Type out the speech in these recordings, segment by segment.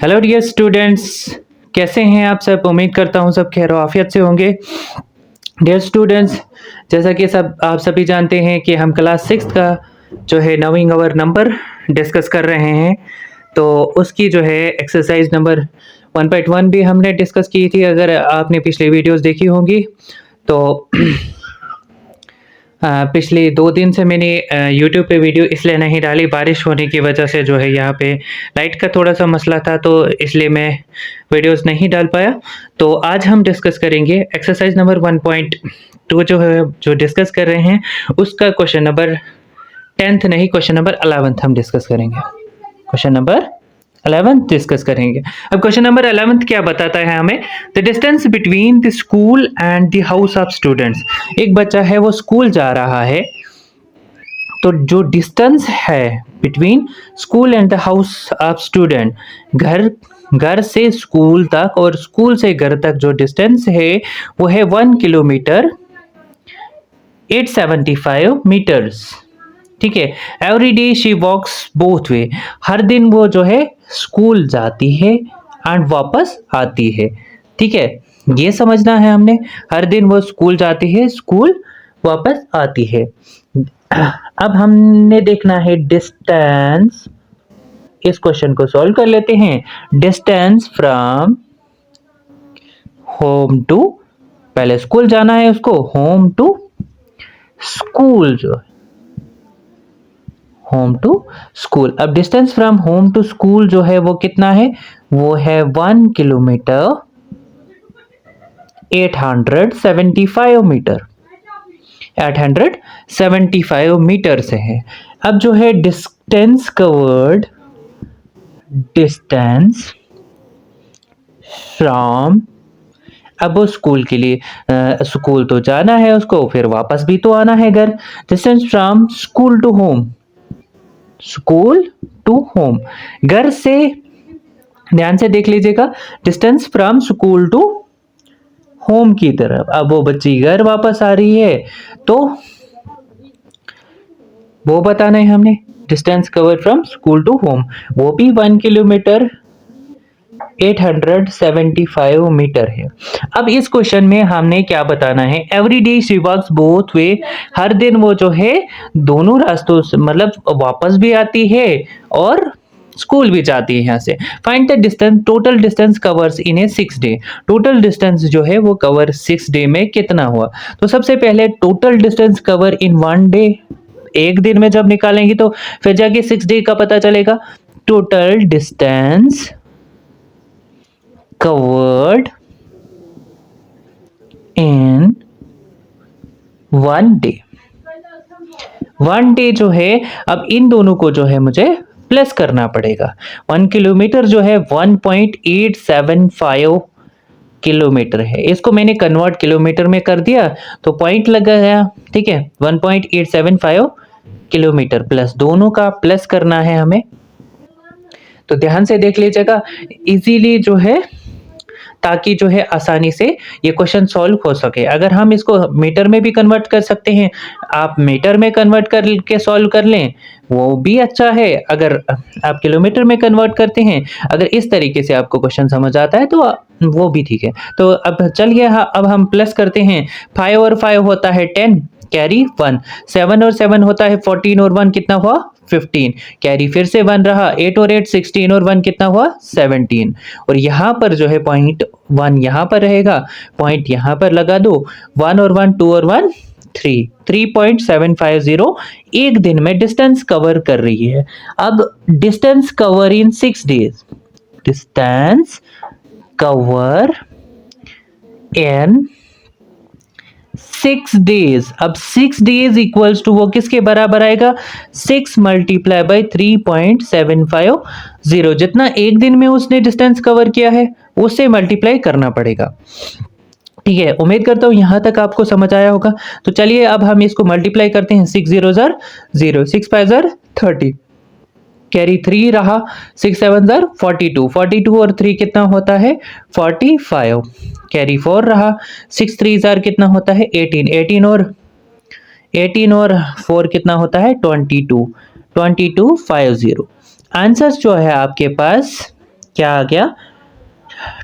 Hello dear students, कैसे हैं आप सब। उम्मीद करता हूँ सब खैर आफियत से होंगे। डियर स्टूडेंट्स, जैसा कि सब आप सभी जानते हैं कि हम क्लास 6 का जो है नोइंग आवर नंबर डिस्कस कर रहे हैं। तो उसकी जो है एक्सरसाइज नंबर 1.1 भी हमने डिस्कस की थी। अगर आपने पिछले वीडियोस देखी होंगी तो पिछले 2 दिन से मैंने यूट्यूब पे वीडियो इसलिए नहीं डाली, बारिश होने की वजह से जो है यहाँ पे लाइट का थोड़ा सा मसला था, तो इसलिए मैं वीडियोस नहीं डाल पाया। तो आज हम डिस्कस करेंगे एक्सरसाइज नंबर 1.2 जो है, जो डिस्कस कर रहे हैं उसका क्वेश्चन नंबर 10th नहीं, क्वेश्चन नंबर 11th हम डिस्कस करेंगे। क्वेश्चन नंबर 11th डिस्कस करेंगे। अब क्वेश्चन नंबर 11th क्या बताता है हमें, the distance between the school and the house of students. एक बच्चा है वो स्कूल जा रहा है, तो जो डिस्टेंस है between school and the house of student, घर से स्कूल तक और स्कूल से घर तक जो डिस्टेंस है वो है 1 किलोमीटर 875 मीटर्स। ठीक है। Every day she walks both way, हर दिन वो जो है स्कूल जाती है एंड वापस आती है। ठीक है, ये समझना है हमने, हर दिन वो स्कूल जाती है, स्कूल वापस आती है। अब हमने देखना है डिस्टेंस। इस क्वेश्चन को सॉल्व कर लेते हैं। डिस्टेंस फ्रॉम होम टू, पहले स्कूल जाना है उसको, होम टू स्कूल, जो होम टू स्कूल। अब distance from home to school जो है वो कितना है, वो है 1 किलोमीटर 875 मीटर। 875 मीटर से है। अब जो है डिस्टेंस कवर्ड, डिस्टेंस फ्रॉम, अब वो स्कूल के लिए स्कूल तो जाना है उसको, फिर वापस भी तो आना है घर। Distance from school to home, school to home, घर से, ध्यान से देख लीजिएगा, distance from school to home की तरफ। अब वो बच्ची घर वापस आ रही है तो वो बताना है हमने। Distance cover from school to home, वो भी 1 किलोमीटर 875 मीटर है। अब इस क्वेश्चन में हमने क्या बताना है, every day she walks both way, हर दिन वो जो है दोनों रास्तों से, मतलब वापस भी आती है और स्कूल भी जाती है यहाँ से। Find the distance, total distance covers in A 6 day, total distance जो है वो कवर 6 डे में कितना हुआ। तो सबसे पहले total distance cover in 1 day, एक दिन में जब निकालेंगे तो फिर जाके 6 डे का पता चलेगा। Total distance covered in 1 day, 1 day जो है, अब इन दोनों को जो है मुझे प्लस करना पड़ेगा। 1 किलोमीटर जो है 1.875 किलोमीटर है, इसको मैंने कन्वर्ट किलोमीटर में कर दिया तो पॉइंट लग गया। ठीक है, 1.875 किलोमीटर प्लस, दोनों का प्लस करना है हमें। तो ध्यान से देख लीजिएगा इजीली जो है, ताकि जो है आसानी से ये क्वेश्चन सॉल्व हो सके। अगर हम इसको मीटर में भी कन्वर्ट कर सकते हैं, आप मीटर में कन्वर्ट करके सॉल्व कर लें, वो भी अच्छा है। अगर आप किलोमीटर में कन्वर्ट करते हैं, अगर इस तरीके से आपको क्वेश्चन समझ आता है तो वो भी ठीक है। तो अब चलिए अब हम प्लस करते हैं। 5 और 5 होता है 10, कैरी 1। 7 और 7 होता है 14 और 1 कितना हुआ 15, कैरी फिर से 1 रहा। 8 और 8 16 और 1 कितना हुआ 17। और यहाँ पर जो है पॉइंट 1 यहाँ पर रहेगा, पॉइंट यहाँ पर लगा दो। 1 और 1 2 और 1 3, 3.750 एक दिन में डिस्टेंस कवर कर रही है। अब distance cover in 6 days, distance cover in 6 days. अब 6 डेज इक्वल्स टू वो किसके बराबर आएगा, 6 मल्टीप्लाई बाई 3.750, जितना एक दिन में उसने डिस्टेंस कवर किया है उससे मल्टीप्लाई करना पड़ेगा। ठीक है, उम्मीद करता हूं यहां तक आपको समझ आया होगा। तो चलिए अब हम इसको मल्टीप्लाई करते हैं। 6 0 ज़र 0, 6 5 ज़र 30, कैरी 3 रहा। 6 7 ज़र 42, 42 और 3 कितना होता है 45, कैरी 4 रहा। 6 3 ज़र कितना होता है 18, 18 और 4 कितना होता है 22, 22 50। आंसर जो है आपके पास क्या आ गया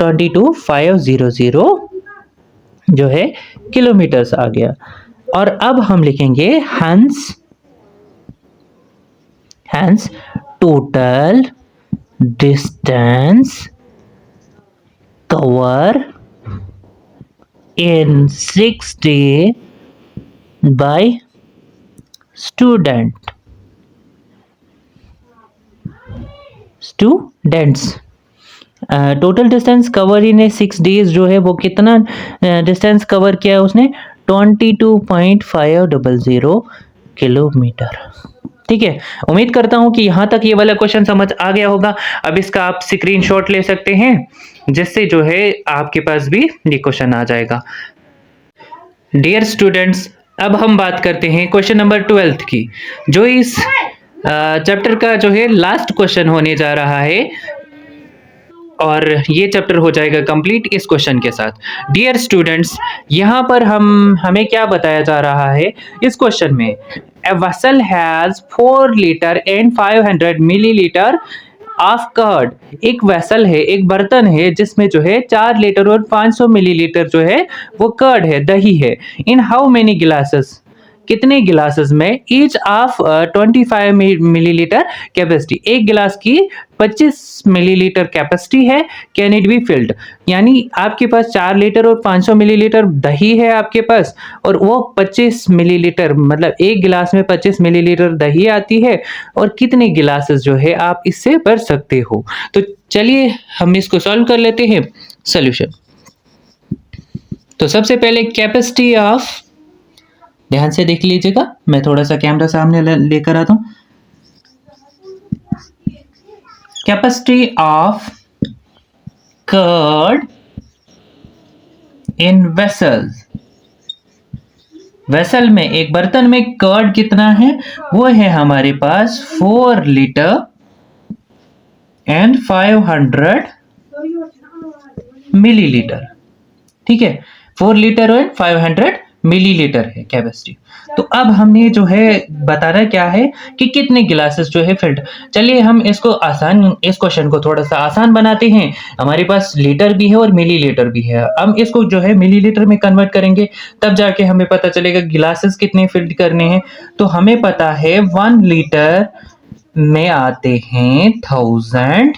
22500 जो है किलोमीटर्स आ गया। और अब हम लिखेंगे hence total distance cover in 6 days by students। Total distance cover in 6 days जो है वो कितना डिस्टेंस कवर किया उसने 22.500 किलोमीटर। ठीक है, उम्मीद करता हूं कि यहां तक ये वाला क्वेश्चन समझ आ गया होगा। अब इसका आप स्क्रीनशॉट ले सकते हैं, जिससे जो है आपके पास भी ये क्वेश्चन आ जाएगा। डियर स्टूडेंट्स, अब हम बात करते हैं क्वेश्चन नंबर 12 की, जो इस चैप्टर का जो है लास्ट क्वेश्चन होने जा रहा है, और ये चैप्टर हो जाएगा कंप्लीट इस क्वेश्चन के साथ। डियर स्टूडेंट्स, यहाँ पर हमें क्या बताया जा रहा है इस क्वेश्चन में, a vessel has 4 litre and 500 millilitre of curd. एक वेसल है, एक बर्तन है जिसमें जो है 4 लीटर और 500 मिलीलीटर जो है वो कर्ड है, दही है। इन हाउ मेनी गिलासेस, कितने गिलासेस में, ईच ऑफ 25 मिलीलीटर कैपेसिटी, एक गिलास की 25 मिलीलीटर कैपेसिटी है। कैन इट बी फिल्ड, यानी आपके पास 4 लीटर और 500 मिलीलीटर दही है आपके पास, और वो 25 मिलीलीटर, मतलब एक गिलास में 25 मिलीलीटर दही आती है, और कितने गिलासेस जो है आप इससे भर सकते हो। तो चलिए हम इसको सॉल्व कर लेते हैं। सोल्यूशन, तो सबसे पहले कैपेसिटी ऑफ, ध्यान से देख लीजिएगा, मैं थोड़ा सा कैमरा सामने लेकर आता हूं। Capacity of curd in vessels, vessel में, एक बर्तन में कर्ड कितना है, वो है हमारे पास 4 लीटर एंड 500 मिलीलीटर। ठीक है, 4 लीटर एंड 500 मिलीलीटर है कैपेसिटी। तो अब हमने जो है बताना क्या है कि कितने गिलासेस जो है फिल्ड। चलिए हम इसको आसान, इस क्वेश्चन को थोड़ा सा आसान बनाते हैं। हमारे पास लीटर भी है और मिलीलीटर भी है। हम इसको जो है मिलीलीटर में कन्वर्ट करेंगे, तब जाके हमें पता चलेगा गिलासेस कितने फिल्ड करने हैं। तो हमें पता है 1 लीटर में आते हैं 1000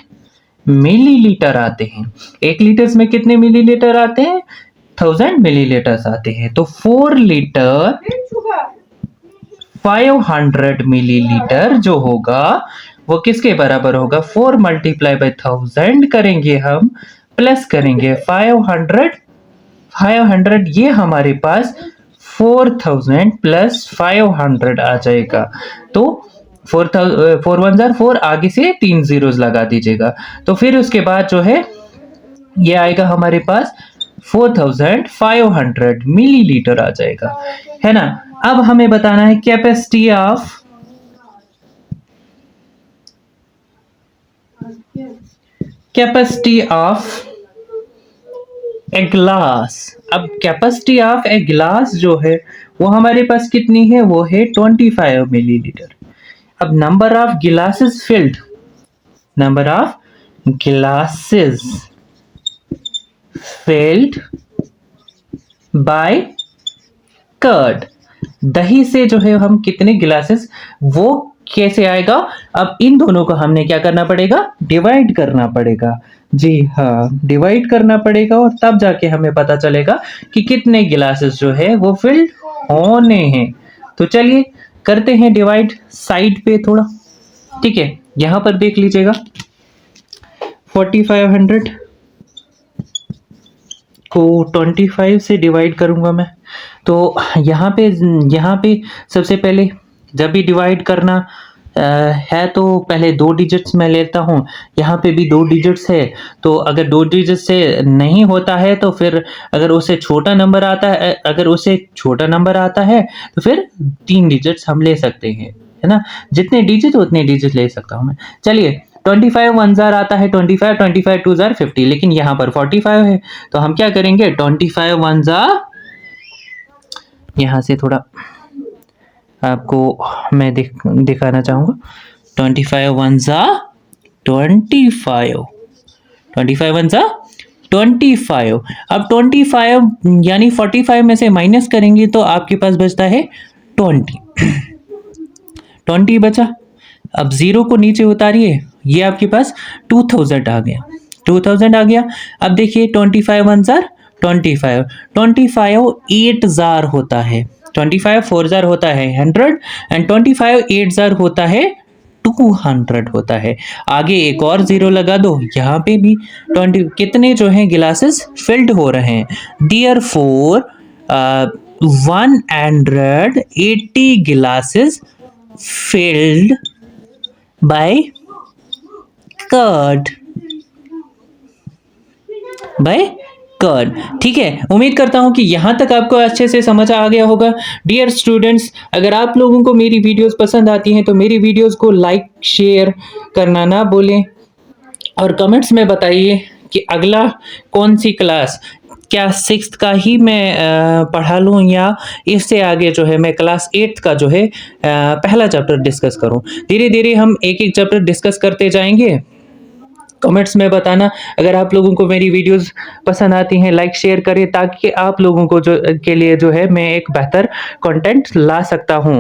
मिलीलीटर आते हैं। 1 लीटर में कितने मिलीलीटर आते हैं, 1000 मिलीलीटर आते हैं। तो 4 लीटर 500 मिलीलीटर जो होगा वो किसके बराबर होगा, 4 मल्टीप्लाई बाय 1000 करेंगे हम, प्लस करेंगे 500, ये हमारे पास 4000 प्लस 500 आ जाएगा। तो 4 1 4, आगे से 3 जीरोस लगा दीजिएगा। तो फिर उसके बाद जो है ये आएगा हमारे पास 4500 मिलीलीटर आ जाएगा, है ना। अब हमें बताना है कैपेसिटी ऑफ ए ग्लास। अब कैपेसिटी ऑफ ए ग्लास जो है वो हमारे पास कितनी है, वो है 25 मिलीलीटर। अब number of glasses filled, number of glasses filled by curd, दही से जो है हम कितने गिलासेस, वो कैसे आएगा। अब इन दोनों को हमने क्या करना पड़ेगा, डिवाइड करना पड़ेगा। जी हाँ, डिवाइड करना पड़ेगा, और तब जाके हमें पता चलेगा कि कितने गिलासेस जो है वो फिल्ड होने हैं। तो चलिए करते हैं डिवाइड साइड पे थोड़ा। ठीक है, यहां पर देख लीजिएगा 4500 को 25 से डिवाइड करूंगा मैं। तो यहाँ पे सबसे पहले जब भी डिवाइड करना है तो पहले 2 डिजिट्स में लेता हूँ। यहाँ पे भी 2 डिजिट्स है, तो अगर 2 डिजिट से नहीं होता है तो फिर अगर उससे छोटा नंबर आता है तो फिर 3 डिजिट्स हम ले सकते हैं, है ना। जितने डिजिट उतने डिजिट ले सकता हूँ मैं। चलिए 25 1 जार आता है 25 2 जार 50, लेकिन यहाँ पर 45 है, तो हम क्या करेंगे 25 1 जार, यहाँ से थोड़ा आपको मैं दिखाना चाहूँगा, 25 1 जार 25, 25 वन सा 25। अब 25 यानी 45 में से माइनस करेंगे तो आपके पास बचता है 20। 20 बचा। अब 0 को नीचे उतारिए, ये आपके पास 2000 आ गया। 2000 आ गया। अब देखिए 25 वन जार 25, 25 8 जार होता है, 25 4 जार होता है 100 एंड 25 8 जार होता है 200 होता है। आगे एक और जीरो लगा दो, यहाँ पे भी 20 कितने जो हैं गिलासेस फिल्ड हो रहे हैं। Dear four 180 glasses filled by curd, by curd. ठीक है, उम्मीद करता हूं कि यहां तक आपको अच्छे से समझ आ गया होगा। डियर स्टूडेंट्स, अगर आप लोगों को मेरी वीडियोस पसंद आती हैं तो मेरी वीडियोस को लाइक शेयर करना ना भूलें और कमेंट्स में बताइए कि अगला कौन सी क्लास, क्या 6th का ही मैं पढ़ा लूँ या इससे आगे जो है मैं क्लास 8th का जो है पहला चैप्टर डिस्कस करूँ। धीरे धीरे हम एक एक चैप्टर डिस्कस करते जाएंगे। कमेंट्स में बताना अगर आप लोगों को मेरी वीडियोस पसंद आती हैं, लाइक शेयर करें ताकि आप लोगों को जो के लिए जो है मैं एक बेहतर कंटेंट ला सकता हूँ।